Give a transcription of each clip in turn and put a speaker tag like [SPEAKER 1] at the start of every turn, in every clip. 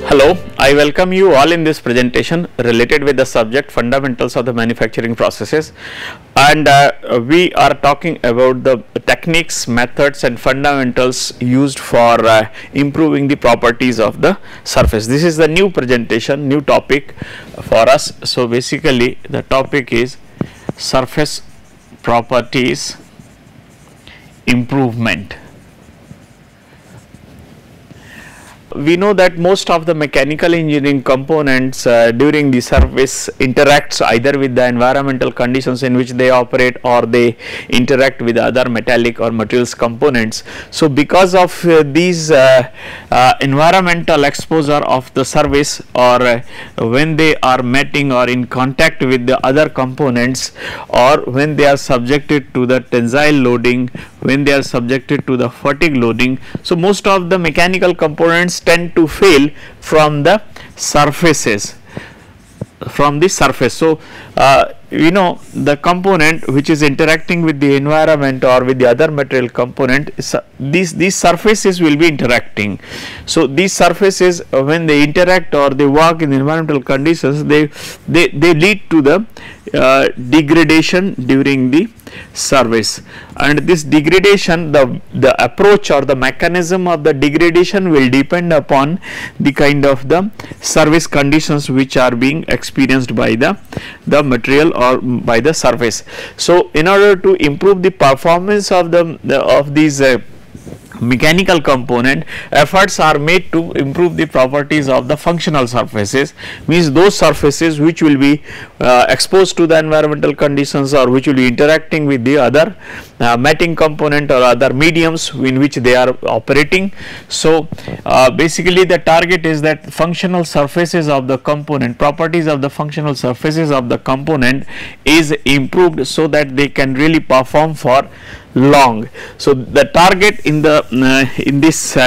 [SPEAKER 1] Hello, I welcome you all in this presentation related with the subject fundamentals of the manufacturing processes, and we are talking about the techniques, methods and fundamentals used for improving the properties of the surface. This is the new presentation, new topic for us. So basically the topic is surface properties improvement. We know that most of the mechanical engineering components during the service interacts either with the environmental conditions in which they operate, or they interact with other metallic or materials components. So because of these environmental exposure of the service, or when they are meeting or in contact with the other components, or when they are subjected to the tensile loading, when they are subjected to the fatigue loading, so most of the mechanical components tend to fail from the surfaces, So you know, the component which is interacting with the environment or with the other material component, these surfaces will be interacting. So these surfaces, when they interact or they work in environmental conditions, they lead to the degradation during the service, and this degradation, the approach or the mechanism of the degradation will depend upon the kind of the service conditions which are being experienced by the material or by the surface. So in order to improve the performance of these mechanical component, efforts are made to improve the properties of the functional surfaces, means those surfaces which will be exposed to the environmental conditions, or which will be interacting with the other matting component or other mediums in which they are operating. So basically the target is that functional surfaces of the component, properties of the functional surfaces of the component is improved, so that they can really perform for long. So the target in this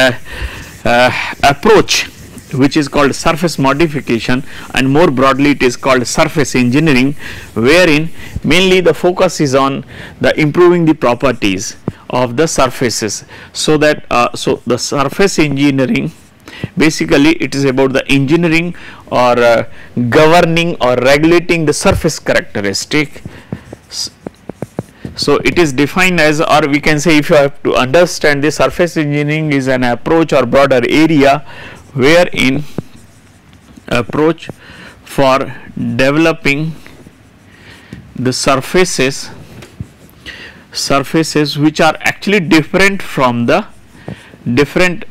[SPEAKER 1] approach, which is called surface modification, and more broadly it is called surface engineering, wherein mainly the focus is on the improving the properties of the surfaces. So that so the surface engineering, basically it is about the engineering or governing or regulating the surface characteristic. So it is defined as, or we can say, if you have to understand, the surface engineering is an approach or broader area wherein approach for developing the surfaces which are actually different from the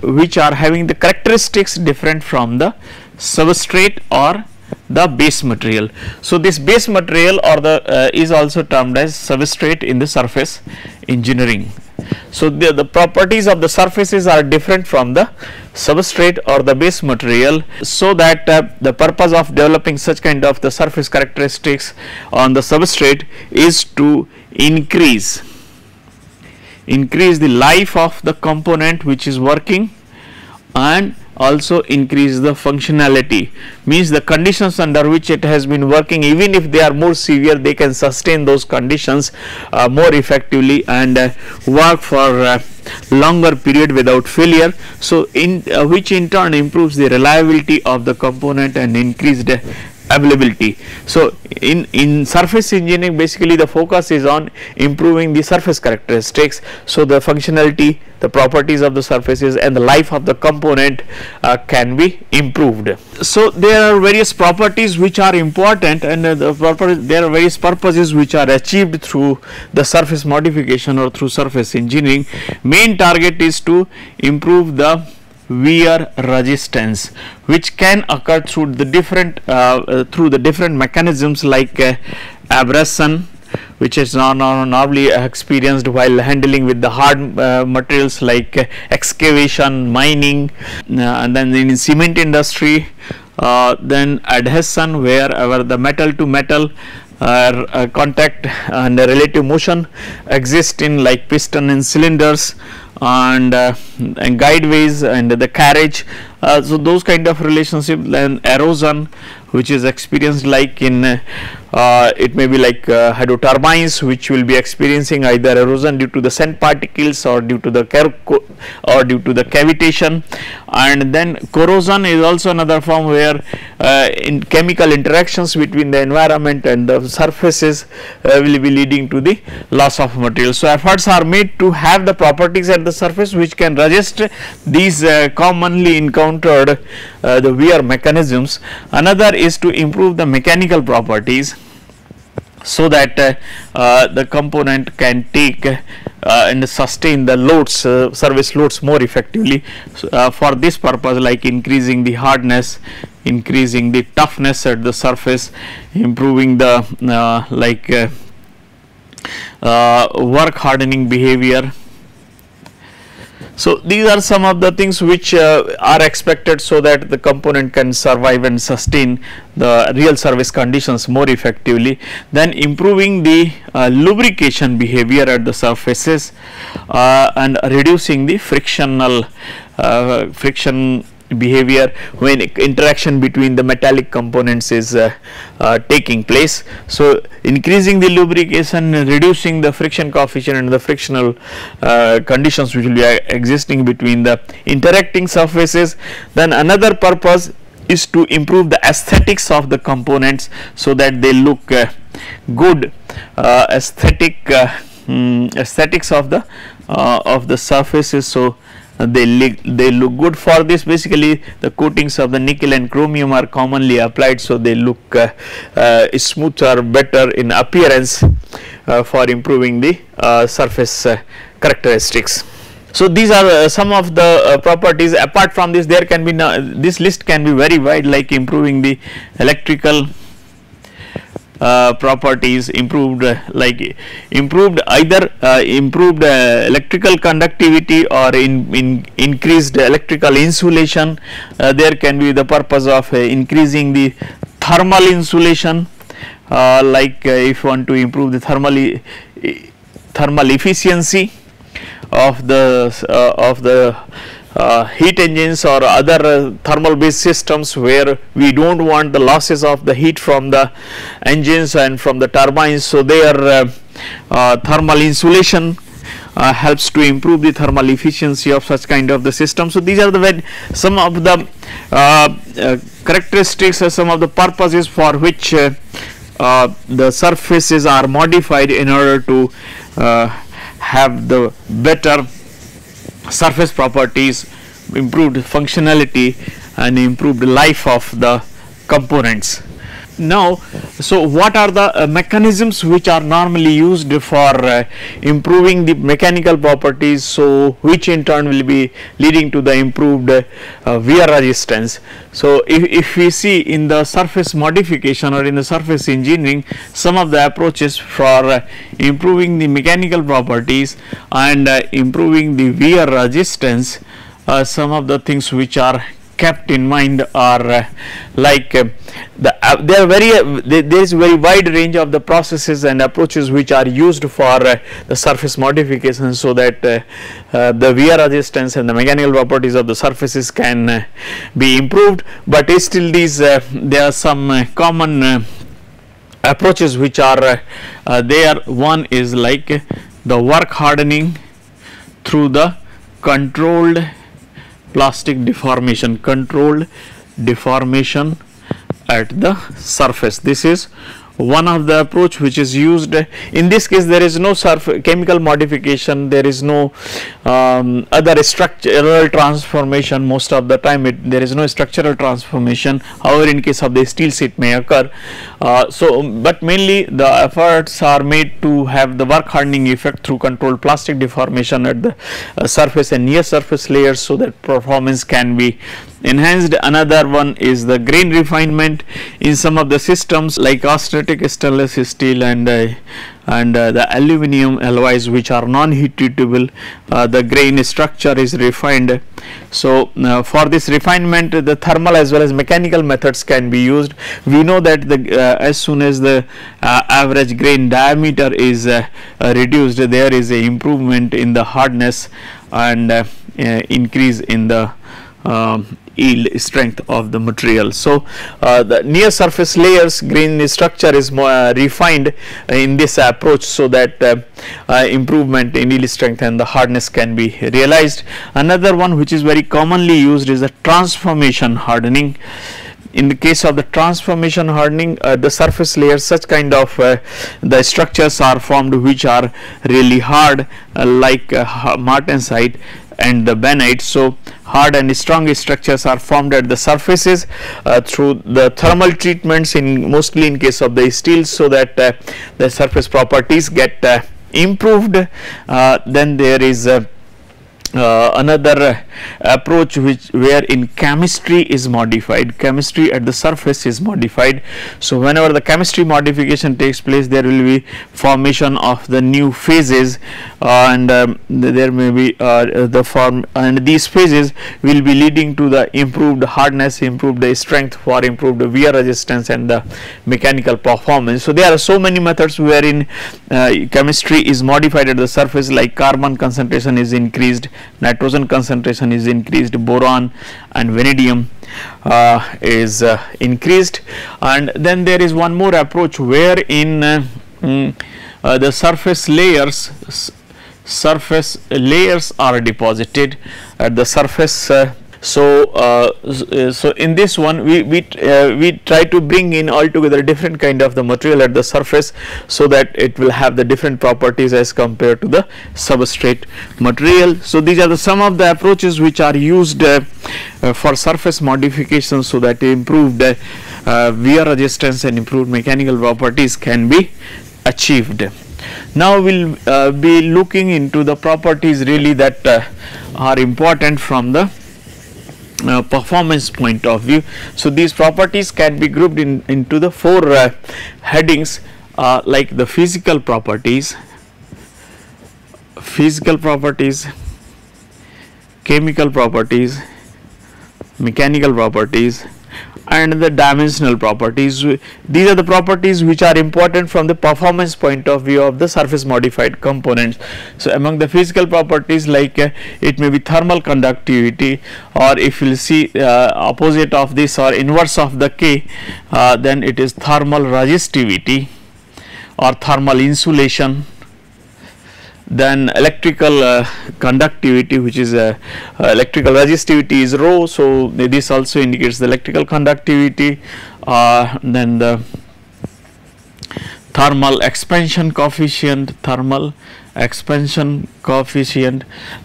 [SPEAKER 1] which are having the characteristics different from the substrate or the base material. So this base material or the is also termed as substrate in the surface engineering. So the properties of the surfaces are different from the substrate or the base material, so that the purpose of developing such kind of the surface characteristics on the substrate is to increase the life of the component which is working, and also increase the functionality, means the conditions under which it has been working, even if they are more severe, they can sustain those conditions more effectively and work for longer period without failure. So which in turn improves the reliability of the component and increased availability. So in surface engineering, basically the focus is on improving the surface characteristics, so the functionality, the properties of the surfaces and the life of the component can be improved. So there are various properties which are important, and there are various purposes which are achieved through the surface modification or through surface engineering. Main target is to improve the wear resistance, which can occur through the different mechanisms like abrasion, which is normally experienced while handling with the hard materials like excavation, mining, and then in cement industry, then adhesion, wherever the metal to metal contact and relative motion exist in, like piston and cylinders, and guideways and the carriage, So those kind of relationship. Then erosion, which is experienced like in it may be like hydro turbines, which will be experiencing either erosion due to the sand particles or due to the cavitation. And then corrosion is also another form where in chemical interactions between the environment and the surfaces will be leading to the loss of material. So efforts are made to have the properties at the surface which can resist these commonly encountered the wear mechanisms. Another is to improve the mechanical properties so that the component can take and sustain the loads, service loads more effectively. For this purpose, like increasing the hardness, increasing the toughness at the surface, improving the work hardening behavior. So these are some of the things which are expected so that the component can survive and sustain the real service conditions more effectively. Then improving the lubrication behavior at the surfaces and reducing the friction behavior when interaction between the metallic components is taking place. So increasing the lubrication, reducing the friction coefficient and the frictional conditions which will be existing between the interacting surfaces. Then another purpose is to improve the aesthetics of the components so that they look good, aesthetics of the surfaces. So they look good. For this, basically the coatings of the nickel and chromium are commonly applied, so they look smoother, better in appearance for improving the surface characteristics. So these are some of the properties. Apart from this, there can be this list can be very wide, like improving the electrical properties, improved electrical conductivity or increased electrical insulation. There can be the purpose of increasing the thermal insulation, if you want to improve the thermal efficiency of the heat engines or other thermal based systems where we do not want the losses of the heat from the engines and from the turbines. So their thermal insulation helps to improve the thermal efficiency of such kind of the system. So these are some of the characteristics or some of the purposes for which the surfaces are modified in order to have the better surface properties, improved functionality and improved life of the components. Now, so what are the mechanisms which are normally used for improving the mechanical properties, so which in turn will be leading to the improved wear resistance. So if we see in the surface modification or in the surface engineering, some of the approaches for improving the mechanical properties and improving the wear resistance, some of the things which are kept in mind are there is very wide range of the processes and approaches which are used for the surface modification, so that the wear resistance and the mechanical properties of the surfaces can be improved. But still there are some common approaches which are there. One is like the work hardening through the controlled plastic deformation, at the surface. This is one of the approach which is used. In this case, there is no chemical modification, there is no other structural transformation. Most of the time there is no structural transformation. However, in case of the steels it may occur. But mainly the efforts are made to have the work hardening effect through controlled plastic deformation at the surface and near surface layers, so that performance can be enhanced. Another one is the grain refinement in some of the systems like austenitic stainless steel and the aluminum alloys which are non-heat treatable. The grain structure is refined. So for this refinement, the thermal as well as mechanical methods can be used. We know that as soon as the average grain diameter is reduced, there is a improvement in the hardness and increase in the yield strength of the material. So the near surface layers grain structure is more refined in this approach, so that improvement in yield strength and the hardness can be realized. Another one which is very commonly used is the transformation hardening. In the case of the transformation hardening, the surface layers, such kind of the structures are formed which are really hard, like martensite and the benite. So hard and strong structures are formed at the surfaces through the thermal treatments, in mostly in case of the steel, so that the surface properties get improved. Then there is another approach where in chemistry is modified, chemistry at the surface is modified. So whenever the chemistry modification takes place, there will be formation of the new phases, and there may be the form, and these phases will be leading to the improved hardness, improved strength, for improved wear resistance and the mechanical performance. So there are so many methods wherein chemistry is modified at the surface, like carbon concentration is increased, nitrogen concentration is increased, boron and vanadium is increased. And then there is one more approach wherein the surface layers are deposited at the surface. So in this one we try to bring in altogether different kind of the material at the surface, so that it will have the different properties as compared to the substrate material. So these are the some of the approaches which are used for surface modification, so that improved wear resistance and improved mechanical properties can be achieved. Now we'll be looking into the properties really that are important from the performance point of view. So these properties can be grouped into the four headings, like the physical properties, chemical properties, mechanical properties, and the dimensional properties. These are the properties which are important from the performance point of view of the surface modified components. So among the physical properties, like it may be thermal conductivity, or if you will see opposite of this or inverse of the K, then it is thermal resistivity or thermal insulation. Then electrical conductivity, which is electrical resistivity is rho, so this also indicates the electrical conductivity. Then the thermal expansion coefficient,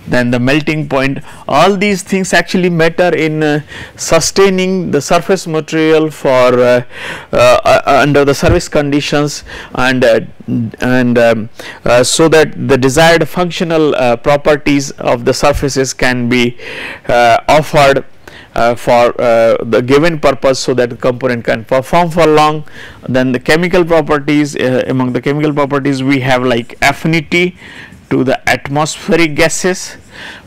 [SPEAKER 1] then the melting point. All these things actually matter in sustaining the surface material for under the service conditions, and so that the desired functional properties of the surfaces can be offered for the given purpose, so that the component can perform for long. Then the chemical properties, among the chemical properties we have like affinity to the atmospheric gases,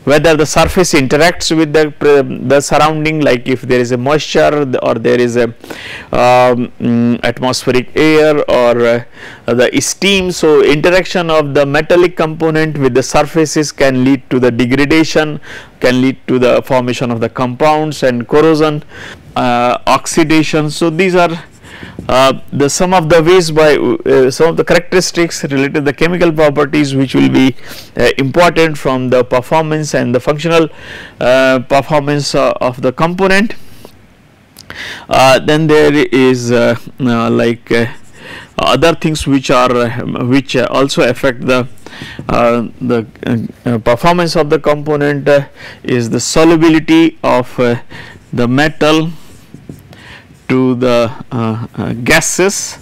[SPEAKER 1] whether the surface interacts with the surrounding, like if there is a moisture or there is a atmospheric air or the steam. So interaction of the metallic component with the surfaces can lead to the degradation, can lead to the formation of the compounds and corrosion, oxidation. So these are the some of the ways by some of the characteristics related to the chemical properties which will be important from the performance and the functional performance of the component. Then there is like other things which are which also affect the performance of the component, is the solubility of the metal to the gases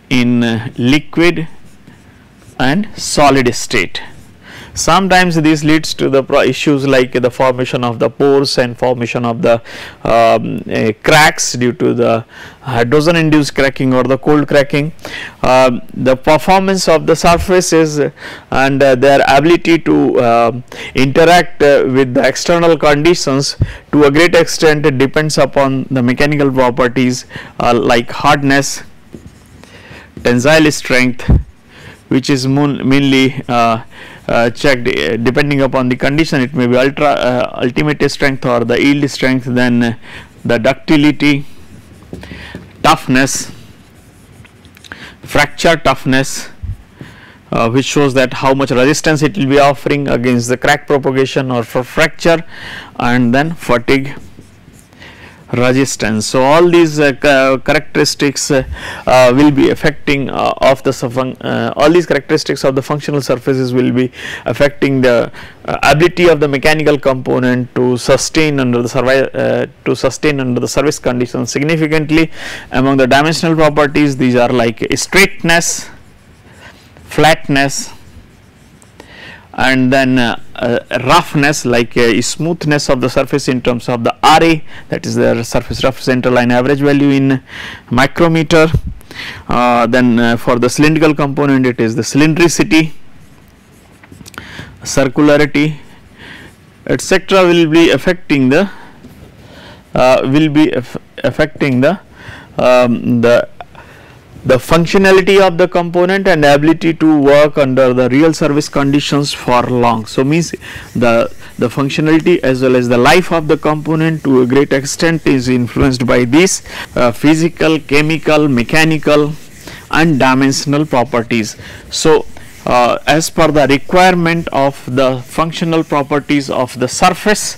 [SPEAKER 1] in liquid and solid state. Sometimes this leads to the issues like the formation of the pores and formation of the cracks due to the hydrogen induced cracking or the cold cracking. The performance of the surfaces and their ability to interact with the external conditions to a great extent depends upon the mechanical properties like hardness, tensile strength, which is mainly checked depending upon the condition. It may be ultimate strength or the yield strength, then the ductility, toughness, fracture toughness, which shows that how much resistance it will be offering against the crack propagation or for fracture, and then fatigue resistance. So all these characteristics will be affecting of the all these characteristics of the functional surfaces will be affecting the ability of the mechanical component to sustain under the service conditions significantly. Among the dimensional properties, these are like straightness, flatness, and then roughness, like smoothness of the surface in terms of the RA, that is the surface rough center line average value in micrometer. Then for the cylindrical component, it is the cylindricity, circularity, etc. will be affecting the the functionality of the component and ability to work under the real service conditions for long. So means the functionality as well as the life of the component to a great extent is influenced by these physical, chemical, mechanical and dimensional properties. So as per the requirement of the functional properties of the surface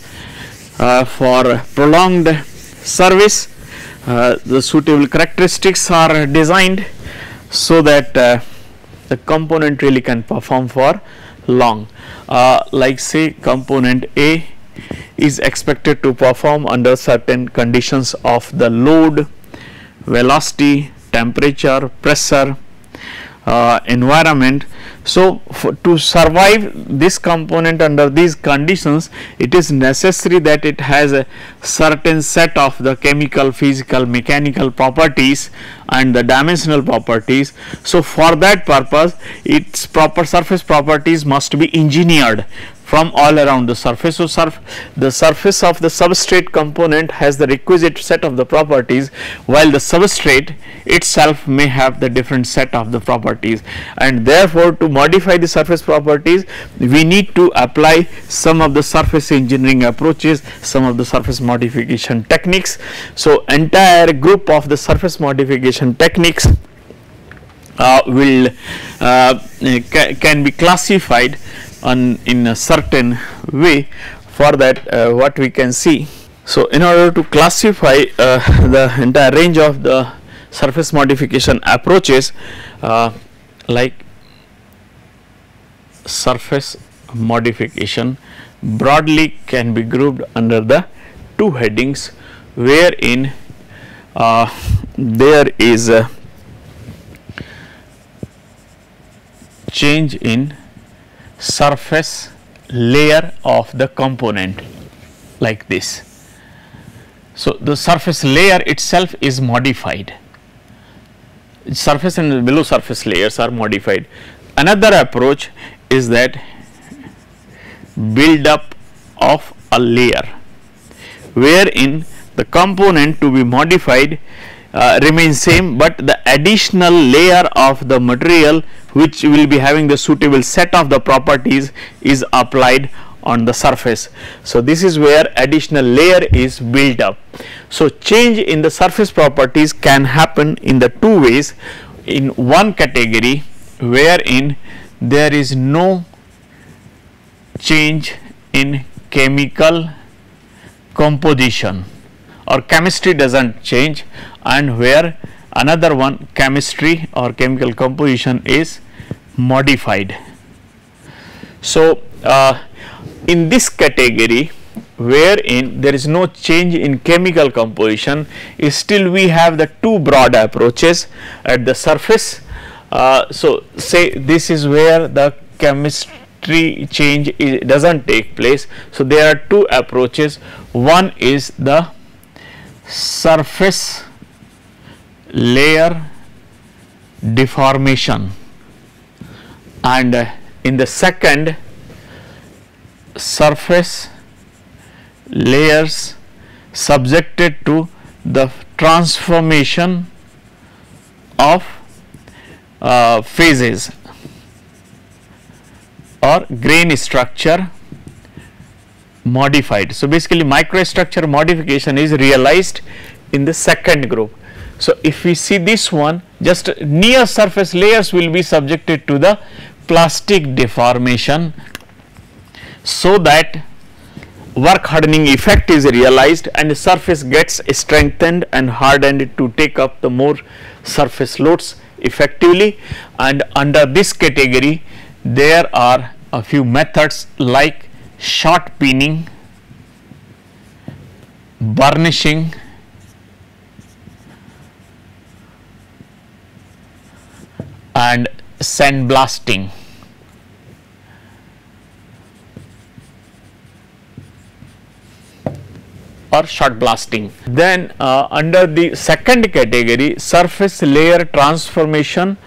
[SPEAKER 1] for prolonged service, the suitable characteristics are designed so that the component really can perform for long. Like say component A is expected to perform under certain conditions of the load, velocity, temperature, pressure, environment. So to survive this component under these conditions, it is necessary that it has a certain set of the chemical, physical, mechanical properties and the dimensional properties. So for that purpose, its proper surface properties must be engineered from all around the surface. So the surface of the substrate component has the requisite set of the properties, while the substrate itself may have the different set of the properties, and therefore to modify the surface properties we need to apply some of the surface engineering approaches, some of the surface modification techniques. So entire group of the surface modification techniques can be classified in a certain way. For that what we can see, so in order to classify the entire range of the surface modification approaches, like surface modification broadly can be grouped under the two headings, wherein there is a change in surface layer of the component, like this. So the surface layer itself is modified, surface and below surface layers are modified. Another approach is that build up of a layer, wherein the component to be modified remains same, but the additional layer of the material which will be having the suitable set of the properties is applied on the surface. So this is where additional layer is built up. So change in the surface properties can happen in the two ways. In one category, wherein there is no change in chemical composition or chemistry doesn't change, and where another one, chemistry or chemical composition is modified. So in this category, wherein there is no change in chemical composition, still we have the two broad approaches at the surface. So say this is where the chemistry change doesn't take place. So there are two approaches. One is the surface layer deformation, and in the second, surface layers subjected to the transformation of phases. or grain structure modified. So basically microstructure modification is realized in the second group. So if we see this one, just near surface layers will be subjected to the plastic deformation, so that work hardening effect is realized and the surface gets strengthened and hardened to take up the more surface loads effectively. And under this category there are a few methods like short peening, burnishing, and sandblasting. Or short blasting. Then under the second category, surface layer transformation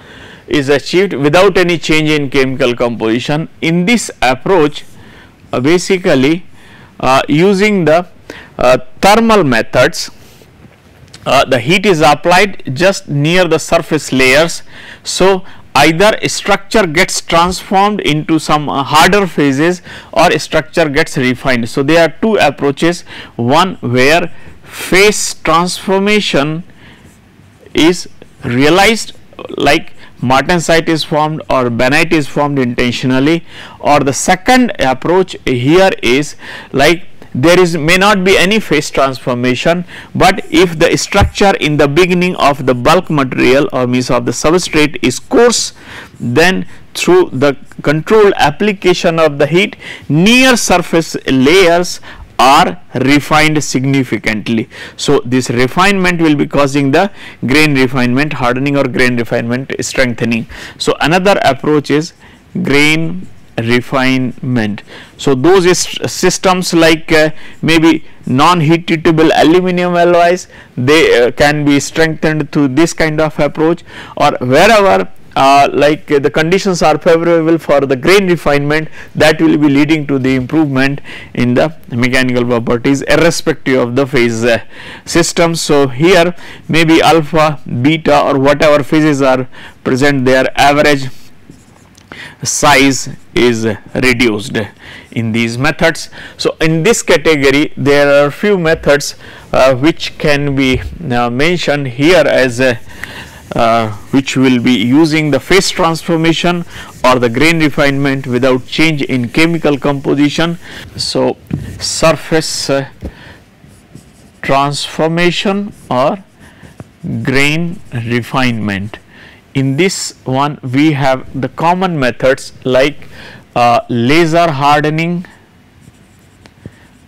[SPEAKER 1] is achieved without any change in chemical composition. In this approach, basically using the thermal methods, the heat is applied just near the surface layers. So either a structure gets transformed into some harder phases or a structure gets refined. So there are two approaches, one where phase transformation is realized, like martensite is formed or benite is formed intentionally, or the second approach here is like there may not be any phase transformation, but if the structure in the beginning of the bulk material or means of the substrate is coarse, then through the controlled application of the heat, near surface layers are refined significantly. So this refinement will be causing the grain refinement, hardening, or grain refinement strengthening. So another approach is grain refinement. So those systems like maybe non-heat treatable aluminum alloys, they can be strengthened through this kind of approach, or wherever like the conditions are favorable for the grain refinement, that will be leading to the improvement in the mechanical properties irrespective of the phase system. So here maybe alpha, beta, or whatever phases are present, their average size is reduced in these methods. So in this category there are few methods which can be mentioned here as which will be using the phase transformation or the grain refinement without change in chemical composition. So surface transformation or grain refinement. In this one we have the common methods like laser hardening,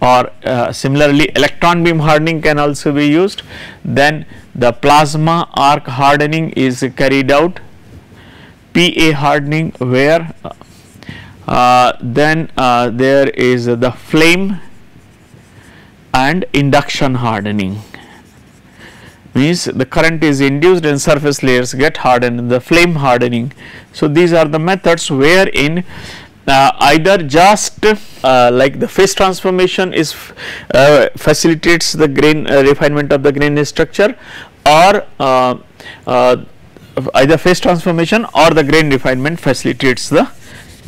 [SPEAKER 1] or similarly electron beam hardening can also be used. Then the plasma arc hardening is carried out, PA hardening, where then there is the flame and induction hardening, means the current is induced and surface layers get hardened, the flame hardening. So these are the methods wherein either just like the phase transformation is facilitates the grain refinement of the grain structure, or either phase transformation or the grain refinement facilitates the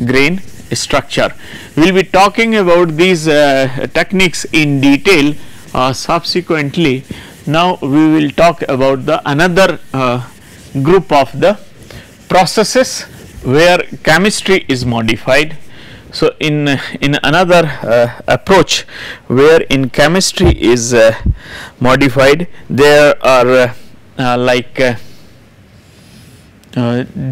[SPEAKER 1] grain structure. We will be talking about these techniques in detail subsequently. Now we will talk about the another group of the processes where chemistry is modified. So in another approach where in chemistry is modified, there are like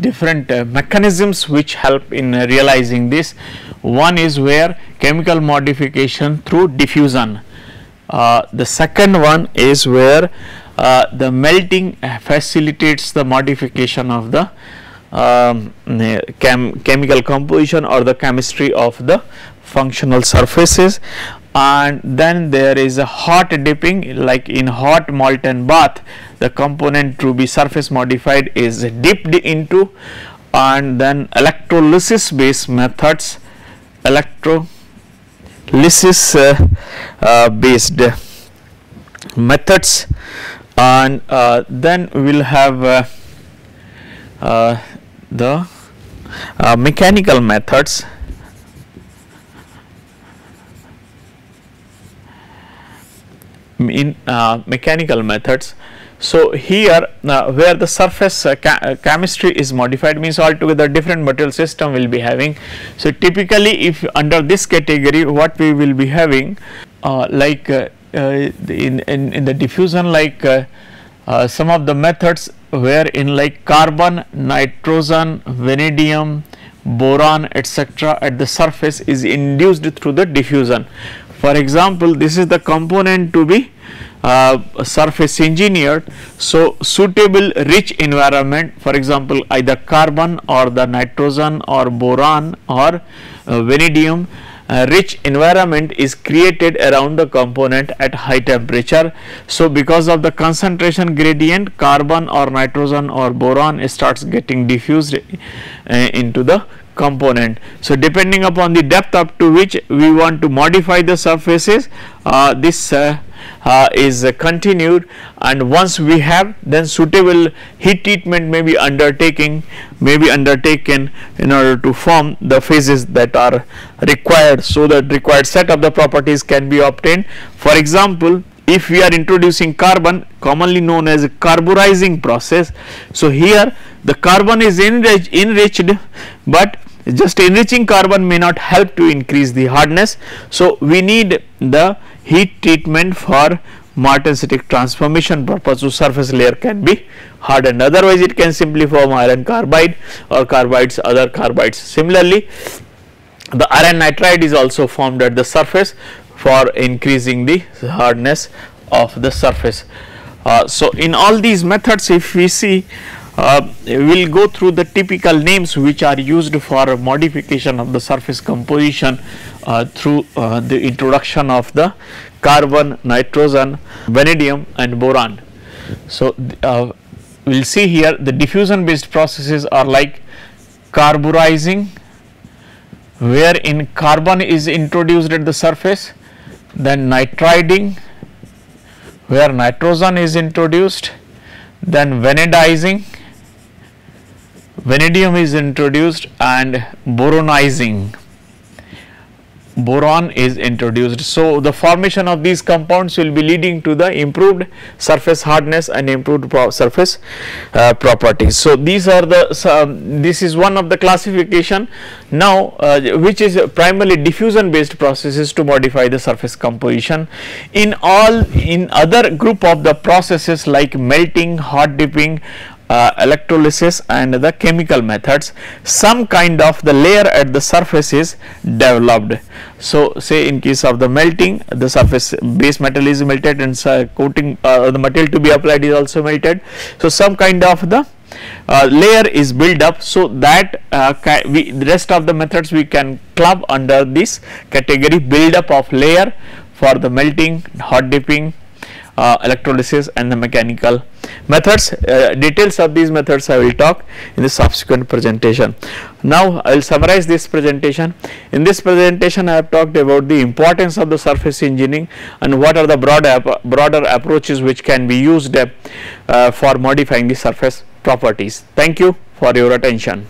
[SPEAKER 1] different mechanisms which help in realizing this. One is where chemical modification through diffusion. The second one is where the melting facilitates the modification of the chemical composition or the chemistry of the functional surfaces. And then there is a hot dipping, like in hot molten bath, the component to be surface modified is dipped into, and then electrolysis based methods, based methods, and then we will have the mechanical methods in mechanical methods. So here where the surface chemistry is modified, means altogether different material system will be having. So typically if under this category what we will be having like in the diffusion, like some of the methods wherein like carbon, nitrogen, vanadium, boron etc. at the surface is induced through the diffusion. For example, this is the component to be surface engineered. So suitable rich environment, for example either carbon or the nitrogen or boron or vanadium, rich environment is created around the component at high temperature. So because of the concentration gradient, carbon or nitrogen or boron starts getting diffused into the component. So depending upon the depth up to which we want to modify the surfaces, this is continued, and once we have, then suitable heat treatment may be undertaken in order to form the phases that are required, so that required set of the properties can be obtained. For example, if we are introducing carbon, commonly known as a carburizing process, so here the carbon is enriched, but just enriching carbon may not help to increase the hardness. So we need the heat treatment for martensitic transformation purpose, so surface layer can be hardened, otherwise it can simply form iron carbide or carbides, other carbides. Similarly, the iron nitride is also formed at the surface for increasing the hardness of the surface. So in all these methods, if we see, we will go through the typical names which are used for modification of the surface composition through the introduction of the carbon, nitrogen, vanadium and boron. So we will see here the diffusion based processes are like carburizing, wherein carbon is introduced at the surface, then nitriding where nitrogen is introduced, then vanadizing, vanadium is introduced, and boronizing, boron is introduced. So the formation of these compounds will be leading to the improved surface hardness and improved surface properties. So these are the this is one of the classification now which is primarily diffusion based processes to modify the surface composition. In other group of the processes like melting, hot dipping, electrolysis and the chemical methods, some kind of the layer at the surface is developed. So say in case of the melting, the surface base metal is melted and coating the material to be applied is also melted. So some kind of the layer is built up, so that the rest of the methods we can club under this category, build up of layer for the melting, hot dipping, electrolysis and the mechanical methods. Details of these methods I will talk in the subsequent presentation. Now I will summarize this presentation. In this presentation I have talked about the importance of the surface engineering and what are the broader approaches which can be used for modifying the surface properties. Thank you for your attention.